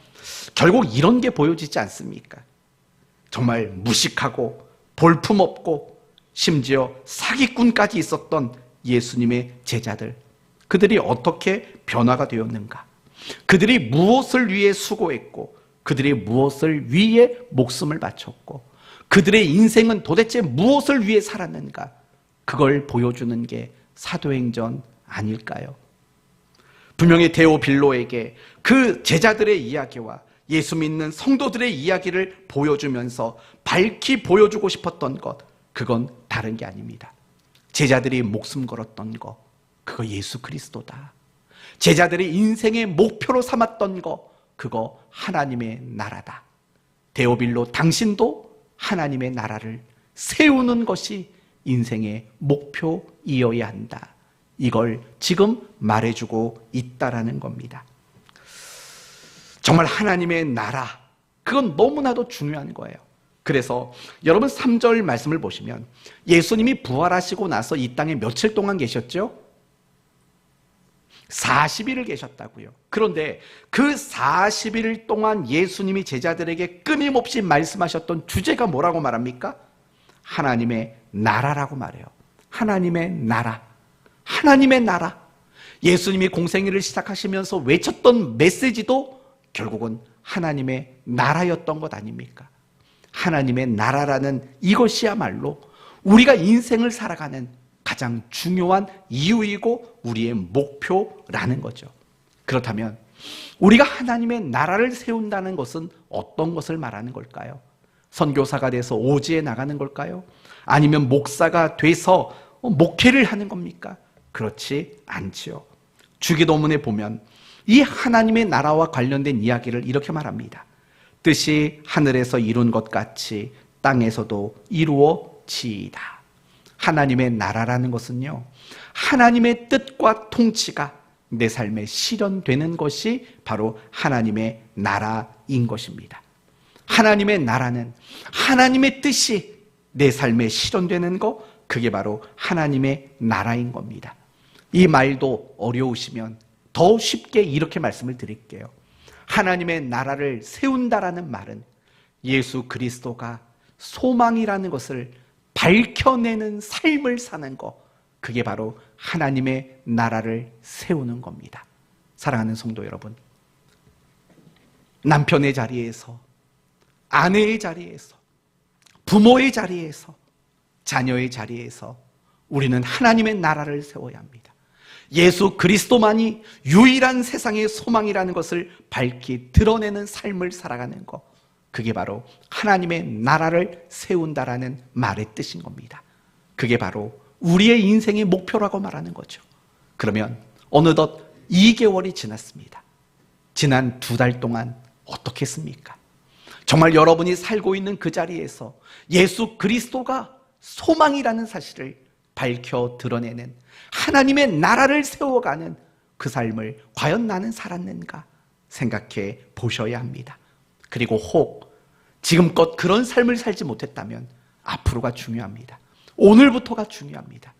결국 이런 게 보여지지 않습니까? 정말 무식하고 볼품없고 심지어 사기꾼까지 있었던 예수님의 제자들, 그들이 어떻게 변화가 되었는가? 그들이 무엇을 위해 수고했고, 그들이 무엇을 위해 목숨을 바쳤고, 그들의 인생은 도대체 무엇을 위해 살았는가? 그걸 보여주는 게 사도행전 아닐까요? 분명히 데오빌로에게 그 제자들의 이야기와 예수 믿는 성도들의 이야기를 보여주면서 밝히 보여주고 싶었던 것, 그건 다른 게 아닙니다. 제자들이 목숨 걸었던 거, 그거 예수 그리스도다. 제자들이 인생의 목표로 삼았던 거, 그거 하나님의 나라다. 데오빌로, 당신도 하나님의 나라를 세우는 것이 인생의 목표이어야 한다. 이걸 지금 말해주고 있다라는 겁니다. 정말 하나님의 나라, 그건 너무나도 중요한 거예요. 그래서 여러분 3절 말씀을 보시면 예수님이 부활하시고 나서 이 땅에 며칠 동안 계셨죠? 40일을 계셨다고요. 그런데 그 40일 동안 예수님이 제자들에게 끊임없이 말씀하셨던 주제가 뭐라고 말합니까? 하나님의 나라라고 말해요. 하나님의 나라. 하나님의 나라. 예수님이 공생애를 시작하시면서 외쳤던 메시지도 결국은 하나님의 나라였던 것 아닙니까? 하나님의 나라라는 이것이야말로 우리가 인생을 살아가는 가장 중요한 이유이고 우리의 목표라는 거죠. 그렇다면 우리가 하나님의 나라를 세운다는 것은 어떤 것을 말하는 걸까요? 선교사가 돼서 오지에 나가는 걸까요? 아니면 목사가 돼서 목회를 하는 겁니까? 그렇지 않지요. 주기도문에 보면 이 하나님의 나라와 관련된 이야기를 이렇게 말합니다. 뜻이 하늘에서 이룬 것 같이 땅에서도 이루어지이다. 하나님의 나라라는 것은요, 하나님의 뜻과 통치가 내 삶에 실현되는 것이 바로 하나님의 나라인 것입니다. 하나님의 나라는 하나님의 뜻이 내 삶에 실현되는 것, 그게 바로 하나님의 나라인 겁니다. 이 말도 어려우시면 더 쉽게 이렇게 말씀을 드릴게요. 하나님의 나라를 세운다라는 말은 예수 그리스도가 소망이라는 것을 밝혀내는 삶을 사는 것, 그게 바로 하나님의 나라를 세우는 겁니다. 사랑하는 성도 여러분, 남편의 자리에서, 아내의 자리에서, 부모의 자리에서, 자녀의 자리에서 우리는 하나님의 나라를 세워야 합니다. 예수 그리스도만이 유일한 세상의 소망이라는 것을 밝히 드러내는 삶을 살아가는 것, 그게 바로 하나님의 나라를 세운다라는 말의 뜻인 겁니다. 그게 바로 우리의 인생의 목표라고 말하는 거죠. 그러면 어느덧 2개월이 지났습니다. 지난 2달 동안 어떻게 했습니까? 정말 여러분이 살고 있는 그 자리에서 예수 그리스도가 소망이라는 사실을 밝혀 드러내는 하나님의 나라를 세워가는 그 삶을 과연 나는 살았는가 생각해 보셔야 합니다. 그리고 혹 지금껏 그런 삶을 살지 못했다면 앞으로가 중요합니다. 오늘부터가 중요합니다.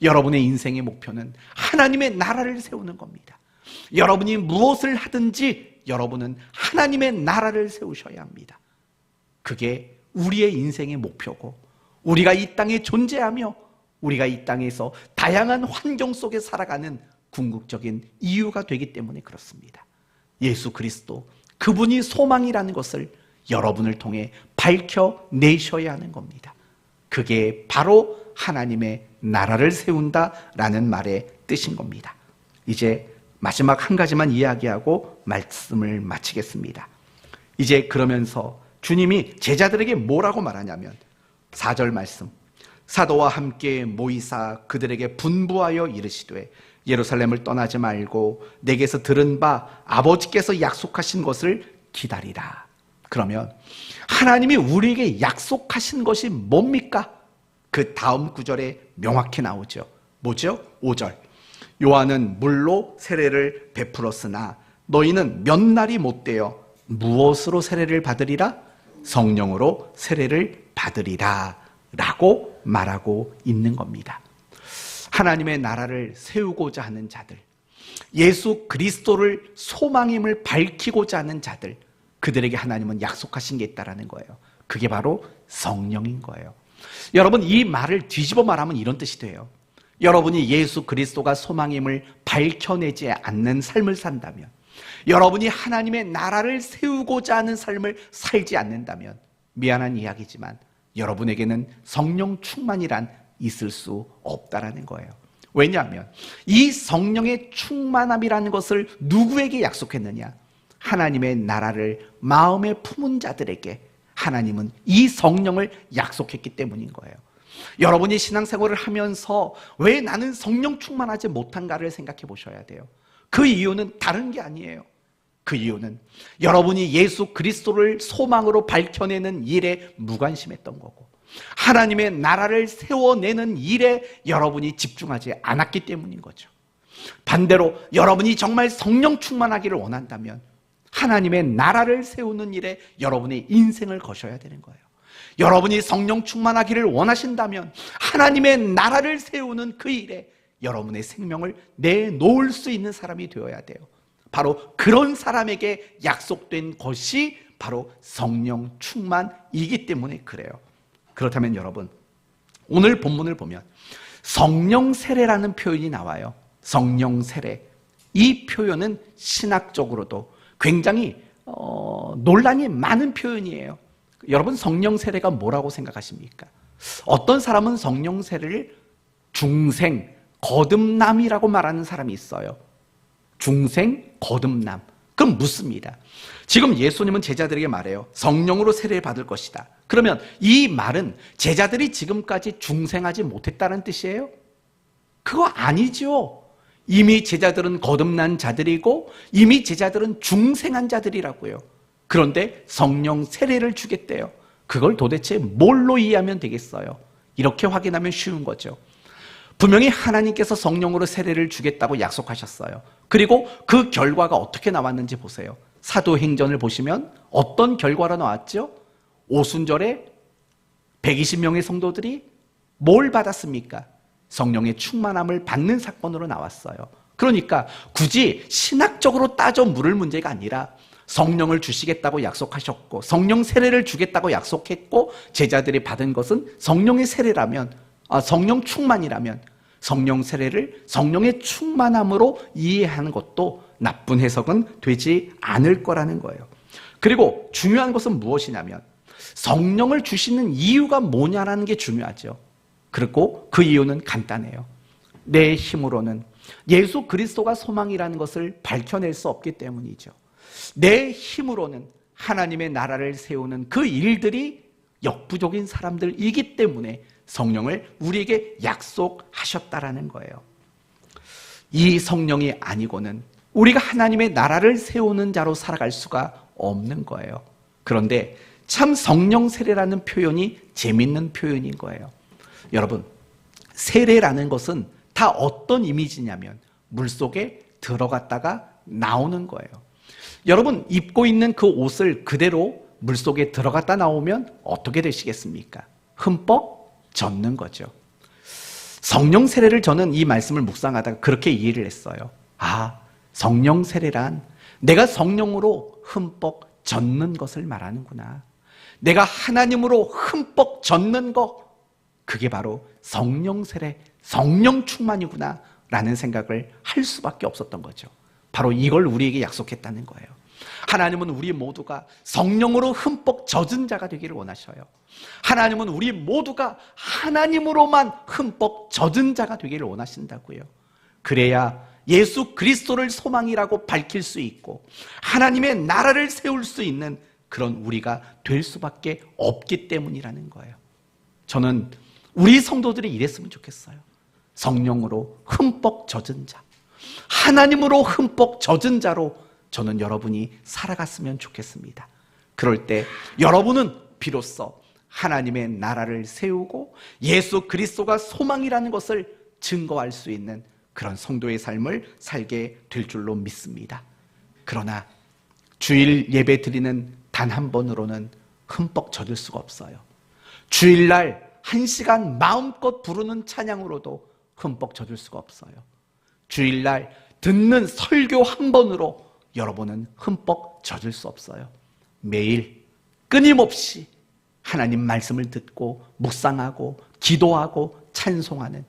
여러분의 인생의 목표는 하나님의 나라를 세우는 겁니다. 여러분이 무엇을 하든지 여러분은 하나님의 나라를 세우셔야 합니다. 그게 우리의 인생의 목표고, 우리가 이 땅에 존재하며 우리가 이 땅에서 다양한 환경 속에 살아가는 궁극적인 이유가 되기 때문에 그렇습니다. 예수 그리스도, 그분이 소망이라는 것을 여러분을 통해 밝혀내셔야 하는 겁니다. 그게 바로 하나님의 나라를 세운다라는 말의 뜻인 겁니다. 이제 마지막 한 가지만 이야기하고 말씀을 마치겠습니다. 이제 그러면서 주님이 제자들에게 뭐라고 말하냐면 4절 말씀, 사도와 함께 모이사 그들에게 분부하여 이르시되 예루살렘을 떠나지 말고 내게서 들은 바 아버지께서 약속하신 것을 기다리라. 그러면 하나님이 우리에게 약속하신 것이 뭡니까? 그 다음 구절에 명확히 나오죠. 뭐죠? 5절. 요한은 물로 세례를 베풀었으나 너희는 몇 날이 못되어 무엇으로 세례를 받으리라? 성령으로 세례를 받으리라 라고 말하고 있는 겁니다. 하나님의 나라를 세우고자 하는 자들, 예수 그리스도를 소망임을 밝히고자 하는 자들, 그들에게 하나님은 약속하신 게 있다는 거예요. 그게 바로 성령인 거예요. 여러분, 이 말을 뒤집어 말하면 이런 뜻이 돼요. 여러분이 예수 그리스도가 소망임을 밝혀내지 않는 삶을 산다면, 여러분이 하나님의 나라를 세우고자 하는 삶을 살지 않는다면, 미안한 이야기지만 여러분에게는 성령 충만이란 있을 수 없다라는 거예요. 왜냐하면 이 성령의 충만함이라는 것을 누구에게 약속했느냐? 하나님의 나라를 마음에 품은 자들에게 하나님은 이 성령을 약속했기 때문인 거예요. 여러분이 신앙생활을 하면서 왜 나는 성령 충만하지 못한가를 생각해 보셔야 돼요. 그 이유는 다른 게 아니에요. 그 이유는 여러분이 예수 그리스도를 소망으로 밝혀내는 일에 무관심했던 거고, 하나님의 나라를 세워내는 일에 여러분이 집중하지 않았기 때문인 거죠. 반대로 여러분이 정말 성령 충만하기를 원한다면 하나님의 나라를 세우는 일에 여러분의 인생을 거셔야 되는 거예요. 여러분이 성령 충만하기를 원하신다면 하나님의 나라를 세우는 그 일에 여러분의 생명을 내놓을 수 있는 사람이 되어야 돼요. 바로 그런 사람에게 약속된 것이 바로 성령 충만이기 때문에 그래요. 그렇다면 여러분, 오늘 본문을 보면 성령 세례라는 표현이 나와요. 성령 세례. 이 표현은 신학적으로도 굉장히 논란이 많은 표현이에요. 여러분, 성령 세례가 뭐라고 생각하십니까? 어떤 사람은 성령 세례를 중생, 거듭남이라고 말하는 사람이 있어요. 중생, 거듭남. 그럼 묻습니다. 지금 예수님은 제자들에게 말해요. 성령으로 세례를 받을 것이다. 그러면 이 말은 제자들이 지금까지 중생하지 못했다는 뜻이에요? 그거 아니죠. 이미 제자들은 거듭난 자들이고 이미 제자들은 중생한 자들이라고요. 그런데 성령 세례를 주겠대요. 그걸 도대체 뭘로 이해하면 되겠어요? 이렇게 확인하면 쉬운 거죠. 분명히 하나님께서 성령으로 세례를 주겠다고 약속하셨어요. 그리고 그 결과가 어떻게 나왔는지 보세요. 사도행전을 보시면 어떤 결과로 나왔죠? 오순절에 120명의 성도들이 뭘 받았습니까? 성령의 충만함을 받는 사건으로 나왔어요. 그러니까 굳이 신학적으로 따져 물을 문제가 아니라 성령을 주시겠다고 약속하셨고 성령 세례를 주겠다고 약속했고 제자들이 받은 것은 성령의 세례라면, 성령 충만이라면 성령 세례를 성령의 충만함으로 이해하는 것도 나쁜 해석은 되지 않을 거라는 거예요. 그리고 중요한 것은 무엇이냐면 성령을 주시는 이유가 뭐냐라는 게 중요하죠. 그리고 그 이유는 간단해요. 내 힘으로는 예수 그리스도가 소망이라는 것을 밝혀낼 수 없기 때문이죠. 내 힘으로는 하나님의 나라를 세우는 그 일들이 역부족인 사람들이기 때문에 성령을 우리에게 약속하셨다라는 거예요. 이 성령이 아니고는 우리가 하나님의 나라를 세우는 자로 살아갈 수가 없는 거예요. 그런데 참 성령 세례라는 표현이 재밌는 표현인 거예요. 여러분, 세례라는 것은 다 어떤 이미지냐면 물속에 들어갔다가 나오는 거예요. 여러분, 입고 있는 그 옷을 그대로 물속에 들어갔다 나오면 어떻게 되시겠습니까? 흠뻑 젖는 거죠. 성령 세례를 저는 이 말씀을 묵상하다가 그렇게 이해를 했어요. 아, 성령 세례란 내가 성령으로 흠뻑 젖는 것을 말하는구나. 내가 하나님으로 흠뻑 젖는 것, 그게 바로 성령 세례, 성령 충만이구나 라는 생각을 할 수밖에 없었던 거죠. 바로 이걸 우리에게 약속했다는 거예요. 하나님은 우리 모두가 성령으로 흠뻑 젖은 자가 되기를 원하셔요. 하나님은 우리 모두가 하나님으로만 흠뻑 젖은 자가 되기를 원하신다고요. 그래야 예수 그리스도를 소망이라고 밝힐 수 있고 하나님의 나라를 세울 수 있는 그런 우리가 될 수밖에 없기 때문이라는 거예요. 저는 우리 성도들이 이랬으면 좋겠어요. 성령으로 흠뻑 젖은 자. 하나님으로 흠뻑 젖은 자로 저는 여러분이 살아갔으면 좋겠습니다. 그럴 때 여러분은 비로소 하나님의 나라를 세우고 예수 그리스도가 소망이라는 것을 증거할 수 있는 그런 성도의 삶을 살게 될 줄로 믿습니다. 그러나 주일 예배 드리는 단 한 번으로는 흠뻑 젖을 수가 없어요. 주일날 1시간 마음껏 부르는 찬양으로도 흠뻑 젖을 수가 없어요. 주일날 듣는 설교 한 번으로 여러분은 흠뻑 젖을 수 없어요. 매일 끊임없이 하나님 말씀을 듣고 묵상하고 기도하고 찬송하는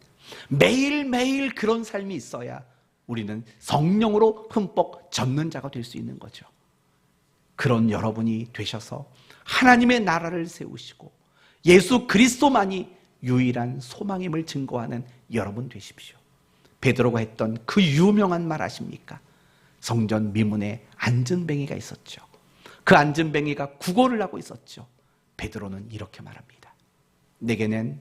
매일매일 그런 삶이 있어야 우리는 성령으로 흠뻑 젖는 자가 될 수 있는 거죠. 그런 여러분이 되셔서 하나님의 나라를 세우시고 예수 그리스도만이 유일한 소망임을 증거하는 여러분 되십시오. 베드로가 했던 그 유명한 말 아십니까? 성전 미문에 안전뱅이가 있었죠. 그 안전뱅이가 구걸을 하고 있었죠. 베드로는 이렇게 말합니다. 내게는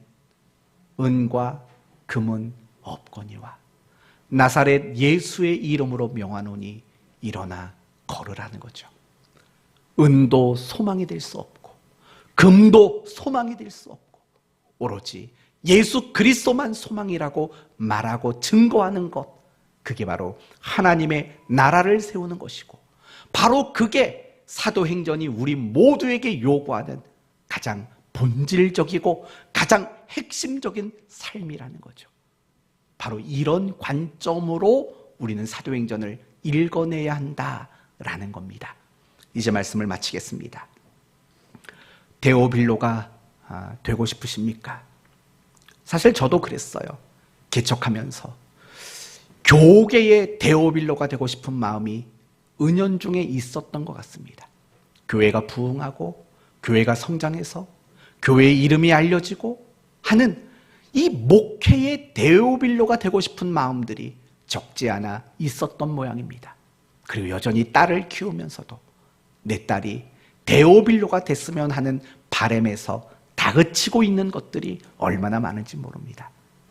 은과 금은 없거니와 나사렛 예수의 이름으로 명하노니 일어나 걸으라는 거죠. 은도 소망이 될 수 없고 금도 소망이 될 수 없고 오로지 예수 그리스도만 소망이라고 말하고 증거하는 것, 그게 바로 하나님의 나라를 세우는 것이고 바로 그게 사도행전이 우리 모두에게 요구하는 가장 본질적이고 가장 핵심적인 삶이라는 거죠. 바로 이런 관점으로 우리는 사도행전을 읽어내야 한다라는 겁니다. 이제 말씀을 마치겠습니다. 데오빌로가 되고 싶으십니까? 사실 저도 그랬어요. 개척하면서 교계의 데오빌로가 되고 싶은 마음이 은연중에 있었던 것 같습니다. 교회가 부흥하고 교회가 성장해서 교회의 이름이 알려지고 하는 이 목회의 데오빌로가 되고 싶은 마음들이 적지 않아 있었던 모양입니다. 그리고 여전히 딸을 키우면서도 내 딸이 데오빌로가 됐으면 하는 바람에서 다그치고 있는 것들이 얼마나 많은지 모릅니다.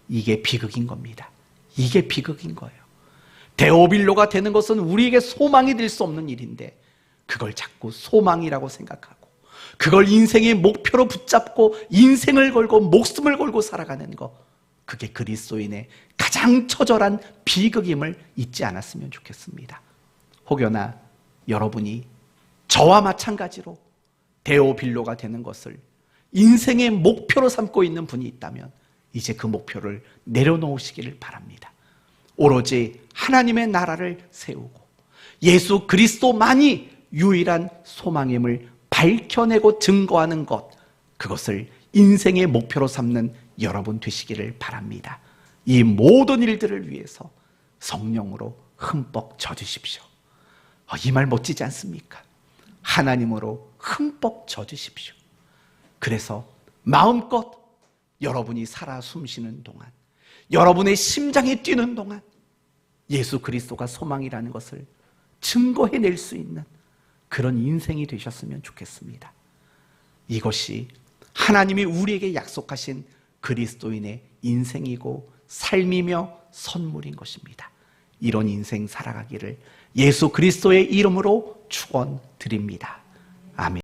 이게 비극인 겁니다. 이게 비극인 거예요. 데오빌로가 되는 것은 우리에게 소망이 될 수 없는 일인데 그걸 자꾸 소망이라고 생각하고 그걸 인생의 목표로 붙잡고 인생을 걸고 목숨을 걸고 살아가는 것, 그게 그리스도인의 가장 처절한 비극임을 잊지 않았으면 좋겠습니다. 혹여나 여러분이 저와 마찬가지로 데오빌로가 되는 것을 인생의 목표로 삼고 있는 분이 있다면 이제 그 목표를 내려놓으시기를 바랍니다. 오로지 하나님의 나라를 세우고 예수 그리스도만이 유일한 소망임을 밝혀내고 증거하는 것, 그것을 인생의 목표로 삼는 여러분 되시기를 바랍니다. 이 모든 일들을 위해서 성령으로 흠뻑 젖으십시오. 이 말 멋지지 않습니까? 하나님으로 흠뻑 젖으십시오. 그래서 마음껏 여러분이 살아 숨쉬는 동안, 여러분의 심장이 뛰는 동안 예수 그리스도가 소망이라는 것을 증거해낼 수 있는 그런 인생이 되셨으면 좋겠습니다. 이것이 하나님이 우리에게 약속하신 그리스도인의 인생이고 삶이며 선물인 것입니다. 이런 인생 살아가기를 예수 그리스도의 이름으로 축원드립니다. 아멘.